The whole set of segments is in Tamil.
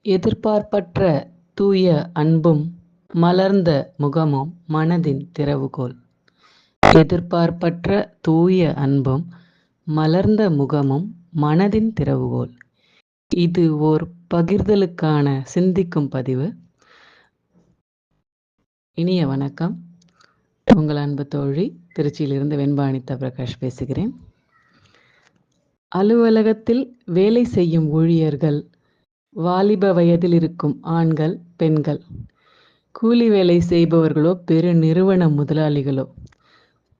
எதிர்பார்ப்பற்ற தூய அன்பும் மலர்ந்த முகமும் மனதின் திறவுகோல். எதிர்பார்ப்பற்ற தூய அன்பும் மலர்ந்த முகமும் மனதின் திறவுகோல். இது ஓர் பகிர்தலுக்கான சிந்திக்கும் பதிவு. இனிய வணக்கம். உங்கள் அன்பு தோழி, திருச்சியிலிருந்து வெண்பா அனிதா பிரகாஷ் பேசுகிறேன். அலுவலகத்தில் வேலை செய்யும் ஊழியர்கள், வாலிப வயதில் இருக்கும் ஆண்கள், பெண்கள், கூலி வேலை செய்பவர்களோ, பெரு நிறுவன முதலாளிகளோ,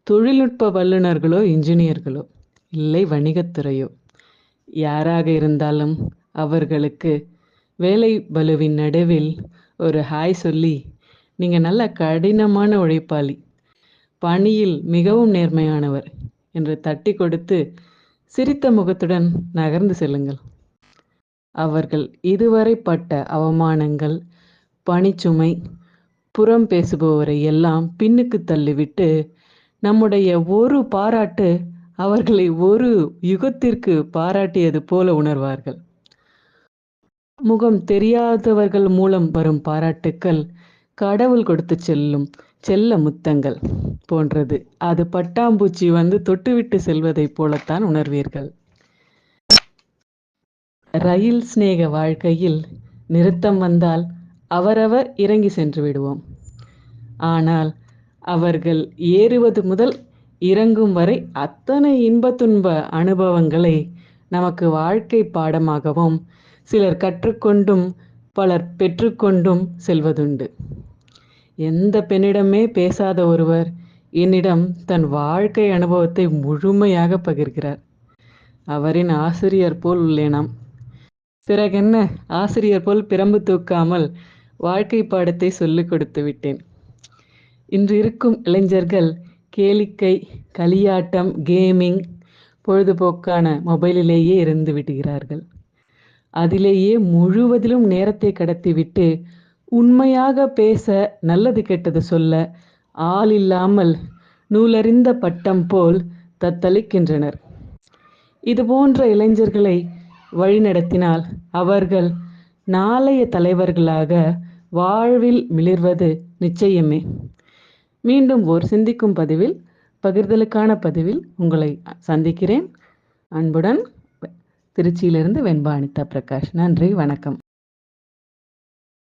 தொழில்நுட்ப வல்லுநர்களோ, இன்ஜினியர்களோ, இல்லை வணிகத்துறையோ, யாராக இருந்தாலும் அவர்களுக்கு வேலை பளுவின் நடுவில் ஒரு ஹாய் சொல்லி, நீங்கள் நல்ல கடினமான உழைப்பாளி, பணியில் மிகவும் நேர்மையானவர் என்று தட்டி கொடுத்து சிரித்த முகத்துடன் நகர்ந்து செல்லுங்கள். அவர்கள் இதுவரை பட்ட அவமானங்கள், பணிச்சுமை, புறம் பேசுபவரை எல்லாம் பின்னுக்கு தள்ளிவிட்டு, நம்முடைய ஒரு பாராட்டு அவர்களை ஒரு யுகத்திற்கு பாராட்டியது போல உணர்வார்கள். முகம் தெரியாதவர்கள் மூலம் வரும் பாராட்டுக்கள் கடவுள் கொடுத்து செல்லும் செல்ல முத்தங்கள் போன்றது. அது பட்டாம்பூச்சி வந்து தொட்டுவிட்டு செல்வதைப் போலத்தான் உணர்வீர்கள். ரயில் சிநேக வாழ்க்கையில் நிறுத்தம் வந்தால் அவரவர் இறங்கி சென்று விடுவோம். ஆனால் அவர்கள் ஏறுவது முதல் இறங்கும் வரை அத்தனை இன்ப துன்ப அனுபவங்களை நமக்கு வாழ்க்கை பாடமாகவும் சிலர் கற்றுக்கொண்டும் பலர் பெற்றுக்கொண்டும் செல்வதுண்டு. எந்த பெண்ணிடமே பேசாத ஒருவர் என்னிடம் தன் வாழ்க்கை அனுபவத்தை முழுமையாக பகிர்கிறார். அவரின் ஆசிரியர் போல் உள்ளேனாம். பிறகென்ன, ஆசிரியர் போல் பிரம்பு தூக்காமல் வாழ்க்கை பாடத்தை சொல்லிக் கொடுத்து விட்டேன். இன்று இருக்கும் இளைஞர்கள் கேளிக்கை, களியாட்டம், கேமிங், பொழுதுபோக்கான மொபைலிலேயே இருந்து விடுகிறார்கள். அதிலேயே முழுவதிலும் நேரத்தை கடத்திவிட்டு உண்மையாக பேச, நல்லது கெட்டது சொல்ல ஆள் இல்லாமல் நூலறிந்த பட்டம் போல் தத்தளிக்கின்றனர். இதுபோன்ற இளைஞர்களை வழிநடத்தினால் அவர்கள் நாளைய தலைவர்களாக வாழ்வில் மிளிர்வது நிச்சயமே. மீண்டும் ஓர் சிந்திக்கும் பதிவில், பகிர்தலுக்கான பதிவில் உங்களை சந்திக்கிறேன். அன்புடன் திருச்சியிலிருந்து வெண்பா அனிதா பிரகாஷ். நன்றி, வணக்கம்.